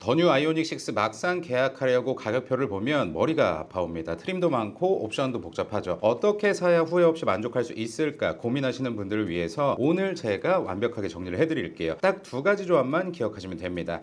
더 뉴 아이오닉 6 막상 계약하려고 가격표를 보면 머리가 아파옵니다. 트림도 많고 옵션도 복잡하죠. 어떻게 사야 후회 없이 만족할 수 있을까 고민하시는 분들을 위해서 오늘 제가 완벽하게 정리를 해드릴게요. 딱 두 가지 조합만 기억하시면 됩니다.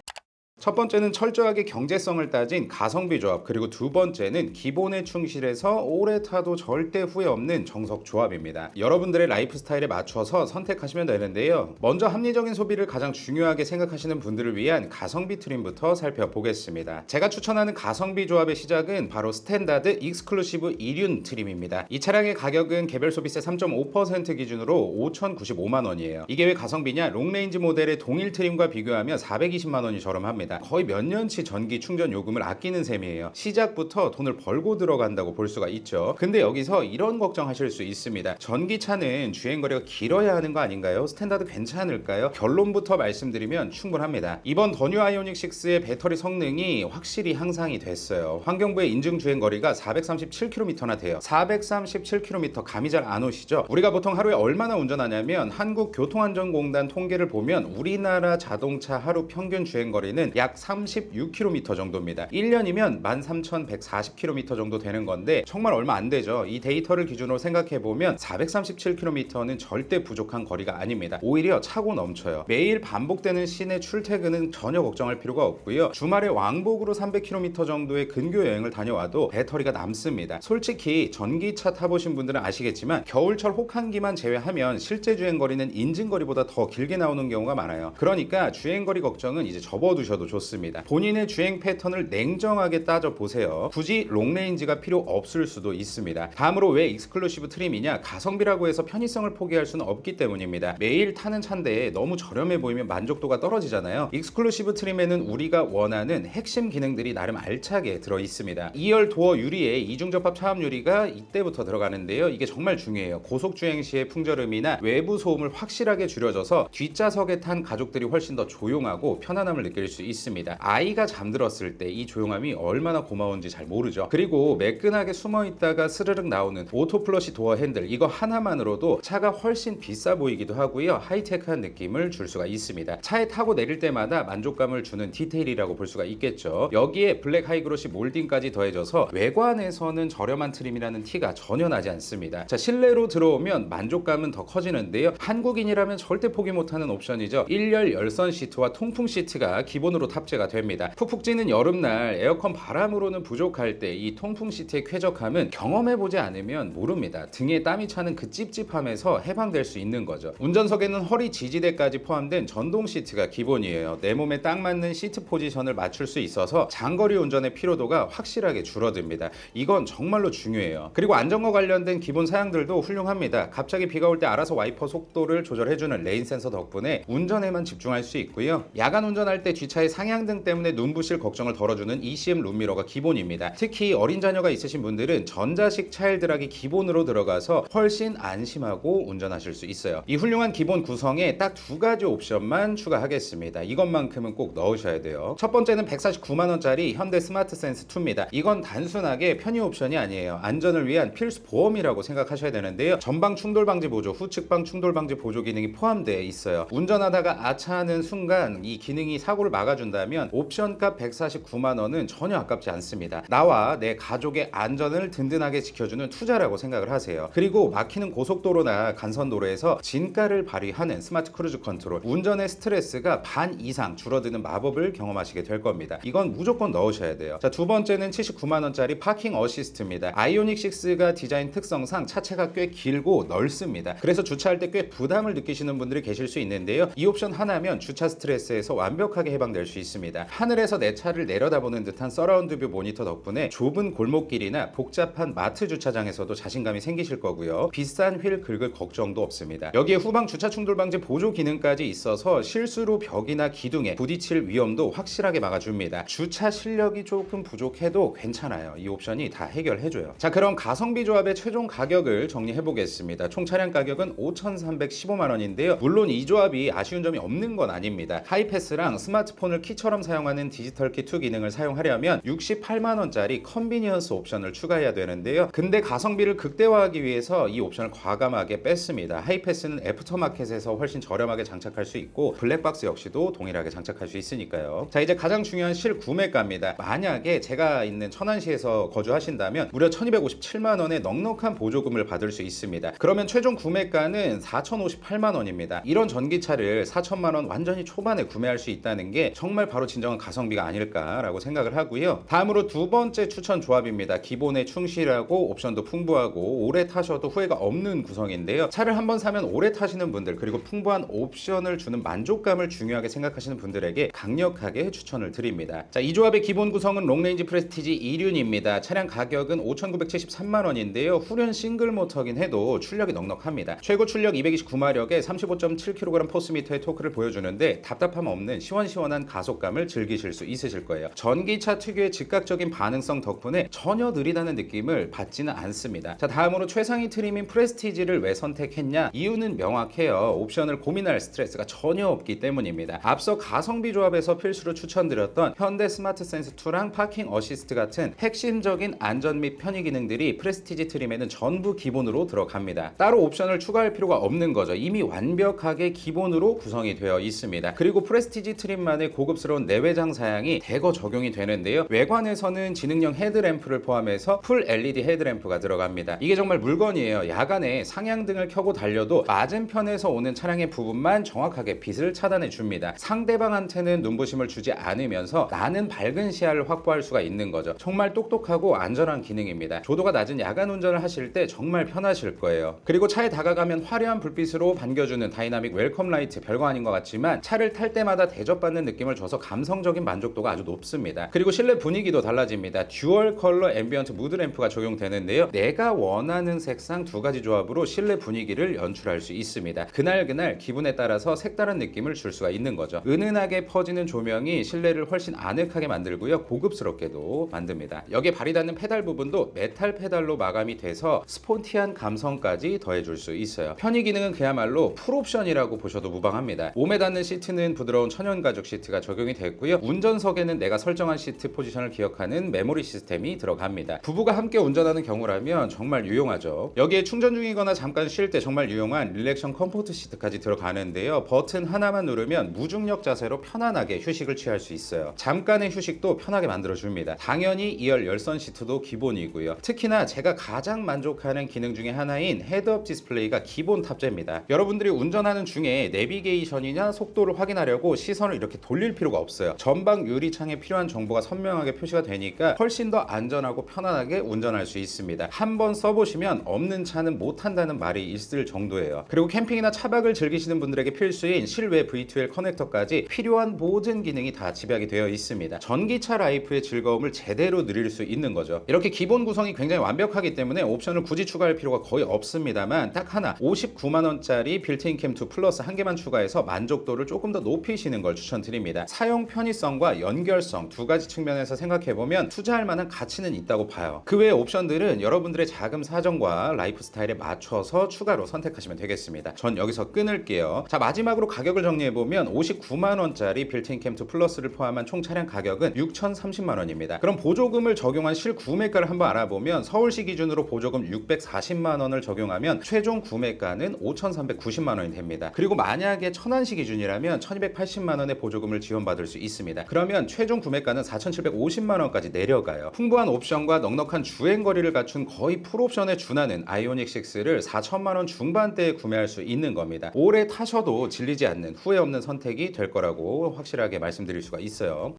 첫 번째는 철저하게 경제성을 따진 가성비 조합, 그리고 두 번째는 기본에 충실해서 오래 타도 절대 후회 없는 정석 조합입니다. 여러분들의 라이프 스타일에 맞춰서 선택하시면 되는데요. 먼저 합리적인 소비를 가장 중요하게 생각하시는 분들을 위한 가성비 트림부터 살펴보겠습니다. 제가 추천하는 가성비 조합의 시작은 바로 스탠다드 익스클루시브 2륜 트림입니다. 이 차량의 가격은 개별 소비세 3.5% 기준으로 5,095만 원이에요. 이게 왜 가성비냐? 롱레인지 모델의 동일 트림과 비교하면 420만 원이 저렴합니다. 거의 몇 년치 전기 충전 요금을 아끼는 셈이에요. 시작부터 돈을 벌고 들어간다고 볼 수가 있죠. 근데 여기서 이런 걱정하실 수 있습니다. 전기차는 주행거리가 길어야 하는 거 아닌가요? 스탠다드 괜찮을까요? 결론부터 말씀드리면 충분합니다. 이번 더 뉴 아이오닉 6의 배터리 성능이 확실히 향상이 됐어요. 환경부의 인증 주행거리가 437km나 돼요. 437km 감이 잘 안 오시죠? 우리가 보통 하루에 얼마나 운전하냐면 한국교통안전공단 통계를 보면 우리나라 자동차 하루 평균 주행거리는 약 36km 정도입니다. 1년이면 13,140km 정도 되는 건데 정말 얼마 안 되죠. 이 데이터를 기준으로 생각해보면 437km는 절대 부족한 거리가 아닙니다. 오히려 차고 넘쳐요. 매일 반복되는 시내 출퇴근은 전혀 걱정할 필요가 없고요. 주말에 왕복으로 300km 정도의 근교 여행을 다녀와도 배터리가 남습니다. 솔직히 전기차 타보신 분들은 아시겠지만 겨울철 혹한기만 제외하면 실제 주행거리는 인증거리보다 더 길게 나오는 경우가 많아요. 그러니까 주행거리 걱정은 이제 접어두셔도 좋습니다. 본인의 주행 패턴을 냉정하게 따져보세요. 굳이 롱레인지가 필요 없을 수도 있습니다. 다음으로 왜 익스클루시브 트림이냐? 가성비라고 해서 편의성을 포기할 수는 없기 때문입니다. 매일 타는 차인데 너무 저렴해 보이면 만족도가 떨어지잖아요. 익스클루시브 트림에는 우리가 원하는 핵심 기능들이 나름 알차게 들어있습니다. 2열 도어 유리에 이중접합 차음 유리가 이때부터 들어가는데요. 이게 정말 중요해요. 고속주행 시의 풍절음이나 외부 소음을 확실하게 줄여줘서 뒷좌석에 탄 가족들이 훨씬 더 조용하고 편안함을 느낄 수 있습니다. 아이가 잠들었을 때 이 조용함이 얼마나 고마운지 잘 모르죠. 그리고 매끈하게 숨어있다가 스르륵 나오는 오토 플러시 도어 핸들, 이거 하나만으로도 차가 훨씬 비싸 보이기도 하고요. 하이테크한 느낌을 줄 수가 있습니다. 차에 타고 내릴 때마다 만족감을 주는 디테일이라고 볼 수가 있겠죠. 여기에 블랙 하이그로시 몰딩까지 더해져서 외관에서는 저렴한 트림이라는 티가 전혀 나지 않습니다. 자, 실내로 들어오면 만족감은 더 커지는데요. 한국인이라면 절대 포기 못하는 옵션이죠. 1열 열선 시트와 통풍 시트가 기본으로 탑재가 됩니다. 푹푹 찌는 여름날 에어컨 바람으로는 부족할 때 이 통풍 시트의 쾌적함은 경험해보지 않으면 모릅니다. 등에 땀이 차는 그 찝찝함에서 해방될 수 있는 거죠. 운전석에는 허리 지지대까지 포함된 전동 시트가 기본이에요. 내 몸에 딱 맞는 시트 포지션을 맞출 수 있어서 장거리 운전의 피로도가 확실하게 줄어듭니다. 이건 정말로 중요해요. 그리고 안전과 관련된 기본 사양들도 훌륭합니다. 갑자기 비가 올 때 알아서 와이퍼 속도를 조절해주는 레인 센서 덕분에 운전에만 집중할 수 있고요. 야간 운전할 때 뒷차의 상향등 때문에 눈부실 걱정을 덜어주는 ECM 룸미러가 기본입니다. 특히 어린 자녀가 있으신 분들은 전자식 차일드락이 기본으로 들어가서 훨씬 안심하고 운전하실 수 있어요. 이 훌륭한 기본 구성에 딱 두 가지 옵션만 추가하겠습니다. 이것만큼은 꼭 넣으셔야 돼요. 첫 번째는 149만 원짜리 현대 스마트 센스 2입니다. 이건 단순하게 편의 옵션이 아니에요. 안전을 위한 필수 보험이라고 생각하셔야 되는데요. 전방 충돌 방지 보조, 후측방 충돌 방지 보조 기능이 포함되어 있어요. 운전하다가 아차하는 순간 이 기능이 사고를 막아준다면 옵션값 149만 원은 전혀 아깝지 않습니다. 나와 내 가족의 안전을 든든하게 지켜주는 투자라고 생각을 하세요. 그리고 막히는 고속도로나 간선도로에서 진가를 발휘하는 스마트 크루즈 컨트롤, 운전의 스트레스가 반 이상 줄어드는 마법을 경험하시게 될 겁니다. 이건 무조건 넣으셔야 돼요. 자, 두 번째는 79만 원짜리 파킹 어시스트입니다. 아이오닉 6가 디자인 특성상 차체가 꽤 길고 넓습니다. 그래서 주차할 때 꽤 부담을 느끼시는 분들이 계실 수 있는데요. 이 옵션 하나면 주차 스트레스에서 완벽하게 해방될 수 있습니다. 하늘에서 내 차를 내려다보는 듯한 서라운드 뷰 모니터 덕분에 좁은 골목길이나 복잡한 마트 주차장에서도 자신감이 생기실 거고요. 비싼 휠 긁을 걱정도 없습니다. 여기에 후방 주차 충돌 방지 보조 기능까지 있어서 실수로 벽이나 기둥에 부딪힐 위험도 확실하게 막아줍니다. 주차 실력이 조금 부족해도 괜찮아요. 이 옵션이 다 해결해줘요. 자, 그럼 가성비 조합의 최종 가격을 정리해보겠습니다. 총 차량 가격은 5,315만 원인데요. 물론 이 조합이 아쉬운 점이 없는 건 아닙니다. 하이패스랑 스마트폰을 옵션을 키처럼 사용하는 디지털 키 2 기능을 사용하려면 68만 원짜리 컨비니언스 옵션을 추가해야 되는데요. 근데 가성비를 극대화하기 위해서 이 옵션을 과감하게 뺐습니다. 하이패스는 애프터마켓에서 훨씬 저렴하게 장착할 수 있고 블랙박스 역시도 동일하게 장착할 수 있으니까요. 자, 이제 가장 중요한 실구매가입니다. 만약에 제가 있는 천안시에서 거주하신다면 무려 1257만 원의 넉넉한 보조금을 받을 수 있습니다. 그러면 최종 구매가는 4058만 원입니다. 이런 전기차를 4천만 원 완전히 초반에 구매할 수 있다는 게 정말 바로 진정한 가성비가 아닐까라고 생각을 하고요. 다음으로 두 번째 추천 조합입니다. 기본에 충실하고 옵션도 풍부하고 오래 타셔도 후회가 없는 구성인데요. 차를 한번 사면 오래 타시는 분들, 그리고 풍부한 옵션을 주는 만족감을 중요하게 생각하시는 분들에게 강력하게 추천을 드립니다. 자, 이 조합의 기본 구성은 롱레인지 프레스티지 2륜입니다. 차량 가격은 5,973만 원인데요. 후륜 싱글 모터긴 해도 출력이 넉넉합니다. 최고 출력 229마력에 35.7kg 포스미터의 토크를 보여주는데 답답함 없는 시원시원한 가속감을 즐기실 수 있으실 거예요. 전기차 특유의 즉각적인 반응성 덕분에 전혀 느리다는 느낌을 받지는 않습니다. 자, 다음으로 최상위 트림인 프레스티지를 왜 선택했냐? 이유는 명확해요. 옵션을 고민할 스트레스가 전혀 없기 때문입니다. 앞서 가성비 조합에서 필수로 추천드렸던 현대 스마트 센스 2랑 파킹 어시스트 같은 핵심적인 안전 및 편의 기능들이 프레스티지 트림에는 전부 기본으로 들어갑니다. 따로 옵션을 추가할 필요가 없는 거죠. 이미 완벽하게 기본으로 구성이 되어 있습니다. 그리고 프레스티지 트림만의 고급스러운 내외장 사양이 대거 적용이 되는데요. 외관에서는 지능형 헤드램프를 포함해서 풀 LED 헤드램프가 들어갑니다. 이게 정말 물건이에요. 야간에 상향등을 켜고 달려도 맞은편에서 오는 차량의 부분만 정확하게 빛을 차단해 줍니다. 상대방한테는 눈부심을 주지 않으면서 나는 밝은 시야를 확보할 수가 있는 거죠. 정말 똑똑하고 안전한 기능입니다. 조도가 낮은 야간 운전을 하실 때 정말 편하실 거예요. 그리고 차에 다가가면 화려한 불빛으로 반겨주는 다이나믹 웰컴 라이트, 별거 아닌 것 같지만 차를 탈 때마다 대접받는 느낌을 줘서 감성적인 만족도가 아주 높습니다. 그리고 실내 분위기도 달라집니다. 듀얼 컬러 앰비언트 무드 램프가 적용되는데요. 내가 원하는 색상 두 가지 조합으로 실내 분위기를 연출할 수 있습니다. 그날 기분에 따라서 색다른 느낌을 줄 수가 있는 거죠. 은은하게 퍼지는 조명이 실내를 훨씬 아늑하게 만들고요. 고급스럽게도 만듭니다. 여기에 발이 닿는 페달 부분도 메탈 페달로 마감이 돼서 스포티한 감성까지 더해줄 수 있어요. 편의 기능은 그야말로 풀옵션이라고 보셔도 무방합니다. 몸에 닿는 시트는 부드러운 천연 가죽 시트가 적용이 됐고요. 운전석에는 내가 설정한 시트 포지션을 기억하는 메모리 시스템이 들어갑니다. 부부가 함께 운전하는 경우라면 정말 유용하죠. 여기에 충전 중이거나 잠깐 쉴 때 정말 유용한 릴렉션 컴포트 시트까지 들어가는데요. 버튼 하나만 누르면 무중력 자세로 편안하게 휴식을 취할 수 있어요. 잠깐의 휴식도 편하게 만들어줍니다. 당연히 2열 열선 시트도 기본이고요. 특히나 제가 가장 만족하는 기능 중에 하나인 헤드업 디스플레이가 기본 탑재입니다. 여러분들이 운전하는 중에 내비게이션이나 속도를 확인하려고 시선을 이렇게 돌릴 필요가 없어요. 전방 유리창에 필요한 정보가 선명하게 표시가 되니까 훨씬 더 안전하고 편안하게 운전할 수 있습니다. 한번 써보시면 없는 차는 못한다는 말이 있을 정도예요. 그리고 캠핑이나 차박을 즐기시는 분들에게 필수인 실외 V2L 커넥터까지 필요한 모든 기능이 다 집약이 되어 있습니다. 전기차 라이프의 즐거움을 제대로 누릴 수 있는 거죠. 이렇게 기본 구성이 굉장히 완벽하기 때문에 옵션을 굳이 추가할 필요가 거의 없습니다만 딱 하나 59만 원짜리 빌트인 캠 2 플러스 한 개만 추가해서 만족도를 조금 더 높이시는 걸 추천드립니다. 사용 편의성과 연결성 두 가지 측면에서 생각해보면 투자할 만한 가치는 있다고 봐요. 그 외의 옵션들은 여러분들의 자금 사정과 라이프 스타일에 맞춰서 추가로 선택하시면 되겠습니다. 전 여기서 끊을게요. 자, 마지막으로 가격을 정리해보면 59만 원짜리 빌트인 캠 2 플러스를 포함한 총 차량 가격은 6,030만 원입니다. 그럼 보조금을 적용한 실구매가를 한번 알아보면 서울시 기준으로 보조금 640만 원을 적용하면 최종 구매가는 5,390만 원이 됩니다. 그리고 만약에 천안시 기준이라면 1,280만 원의 보조금을 지원받을 수 있습니다. 그러면 최종 구매가는 4,750만 원까지 내려가요. 풍부한 옵션과 넉넉한 주행거리를 갖춘 거의 풀옵션에 준하는 아이오닉 6를 4천만 원 중반대에 구매할 수 있는 겁니다. 오래 타셔도 질리지 않는 후회 없는 선택이 될 거라고 확실하게 말씀드릴 수가 있어요.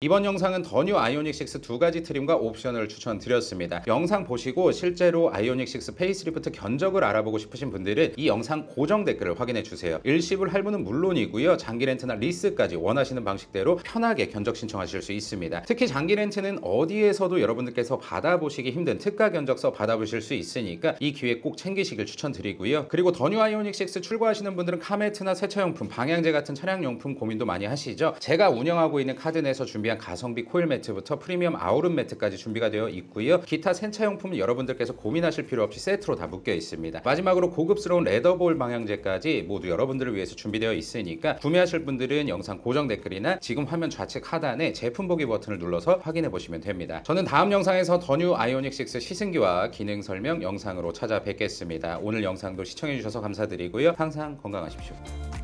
이번 영상은 더 뉴 아이오닉 6 두 가지 트림과 옵션을 추천드렸습니다. 영상 보시고 실제로 아이오닉 6 페이스리프트 견적을 알아보고 싶으신 분들은 이 영상 고정 댓글을 확인해 주세요. 일시불 할부는 물론이고요. 장기 렌트나 리스까지 원하시는 방식대로 편하게 견적 신청하실 수 있습니다. 특히 장기 렌트는 어디에서도 여러분들께서 받아보시기 힘든 특가 견적서 받아보실 수 있으니까 이 기회 꼭 챙기시길 추천드리고요. 그리고 더 뉴 아이오닉 6 출고하시는 분들은 카메트나 세차용품, 방향제 같은 차량용품 고민도 많이 하시죠. 제가 운영하고 있는 카드내에서 준비한 위한 가성비 코일 매트부터 프리미엄 아우름 매트까지 준비가 되어 있고요. 기타 생차용품은 여러분들께서 고민하실 필요 없이 세트로 다 묶여 있습니다. 마지막으로 고급스러운 레더볼 방향제까지 모두 여러분들을 위해서 준비되어 있으니까 구매하실 분들은 영상 고정 댓글이나 지금 화면 좌측 하단에 제품 보기 버튼을 눌러서 확인해 보시면 됩니다. 저는 다음 영상에서 더 뉴 아이오닉 6 시승기와 기능 설명 영상으로 찾아뵙겠습니다. 오늘 영상도 시청해 주셔서 감사드리고요. 항상 건강하십시오.